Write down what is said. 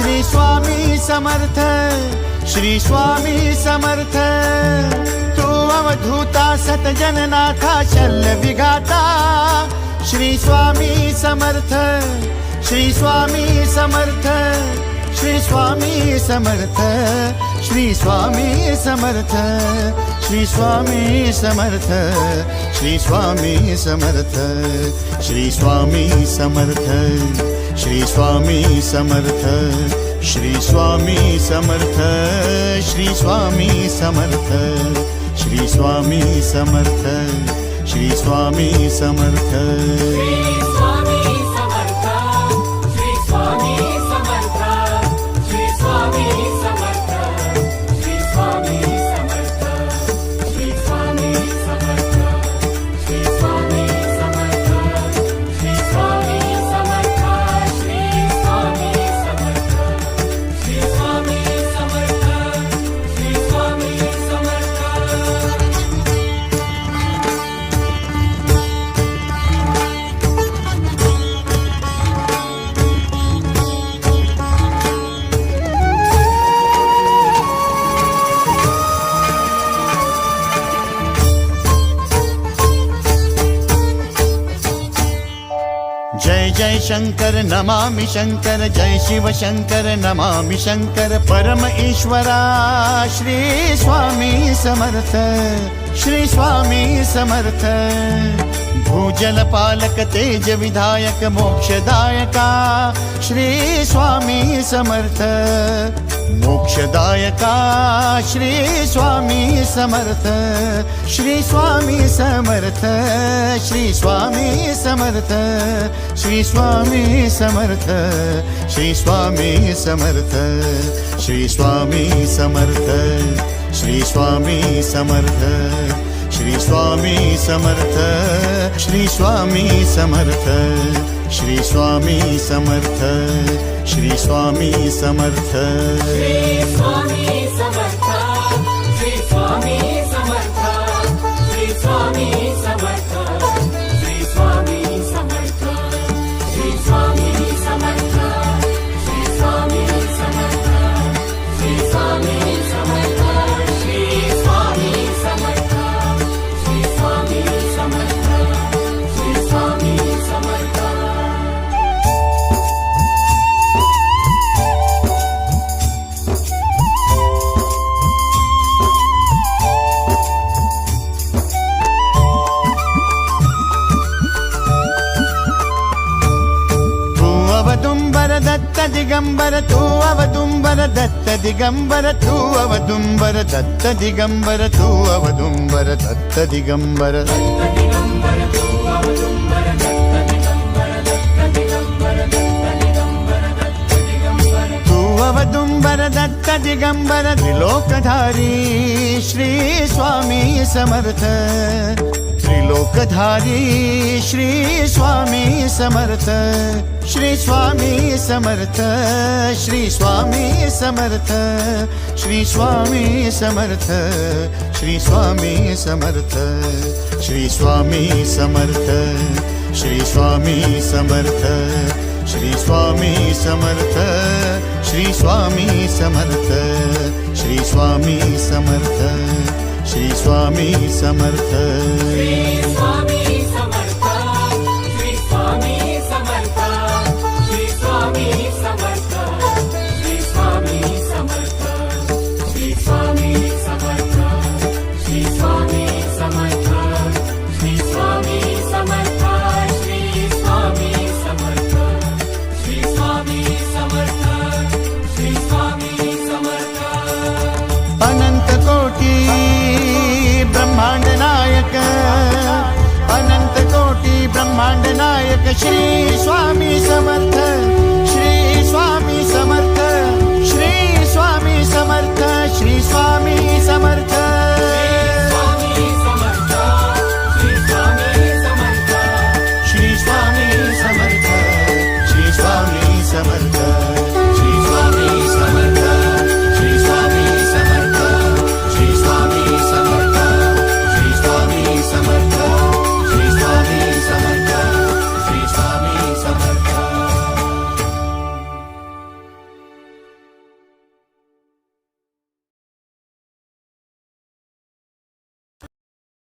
श्री स्वामी समर्थ, श्री स्वामी समर्थ। तू अवधूता सतजननाथा शल्य विघाता, श्री स्वामी समर्थ, श्री स्वामी समर्थ, श्री स्वामी समर्थ, श्री स्वामी समर्थ, श्री स्वामी समर्थ, श्री स्वामी समर्थ, श्री स्वामी समर्थ, श्री स्वामी समर्थ, श्री स्वामी समर्थ, श्री स्वामी समर्थ, श्री स्वामी समर्थ, श्री स्वामी समर्थ। जय जय शंकर नमामि शंकर, जय शिव शंकर नमामि शंकर। परम ईश्वरा श्री स्वामी समर्थ, श्री स्वामी समर्थ। भूजल पालक तेज विधायक मोक्षदायका, श्री स्वामी समर्थ। मोक्षदायका श्री स्वामी समर्थ, श्री स्वामी समर्थ, श्री स्वामी समर्थ, श्री स्वामी समर्थ, श्री स्वामी समर्थ, श्री स्वामी समर्थ, श्री स्वामी समर्थ, श्री स्वामी समर्थ, श्री स्वामी समर्थ, श्री स्वामी समर्थ, श्री स्वामी समर्थ। श्री स्वामी समर्थ, श्री स्वामी समर्थ, श्री स्वामी समर्थ, श्री स्वामी समर्थ, श्री स्वामी समर्थ, श्री स्वामी समर्थ, श्री स्वामी समर्थ, श्री स्वामी समर्थ, श्री स्वामी समर्थ, श्री स्वामी समर्थ। अवदुंबर दत्त दिगंबर, तू अवदुंबर दत्त दिगंबर, तू अवदुंबर दत्त दिगंबर, तू अवदुंबर दत्त दिगंबर। तू अवदुंबर दत्त दिगंबर, त्रिलोकधारी श्री स्वामी समर्थ। त्रिलोकधारी श्री स्वामी समर्थ, श्री स्वामी समर्थ, श्री स्वामी समर्थ, श्री स्वामी समर्थ, श्री स्वामी समर्थ, श्री स्वामी समर्थ, श्री स्वामी समर्थ, श्री स्वामी समर्थ, श्री स्वामी समर्थ, श्री स्वामी समर्थ, श्री स्वामी समर्थ। श्री स्वामी समर्थ, श्री स्वामी समर्थ, श्री स्वामी समर्थ, श्री स्वामी समर्थ, श्री स्वामी समर्थ, श्री स्वामी समर्थ, श्री स्वामी समर्थ, श्री स्वामी समर्थ, श्री स्वामी समर्थ, श्री स्वामी समर्थ। अनंत कोटी ब्रह्मांड नायक, अनंत कोटी ब्रह्मांड नायक श्री स्वामी समर्थ।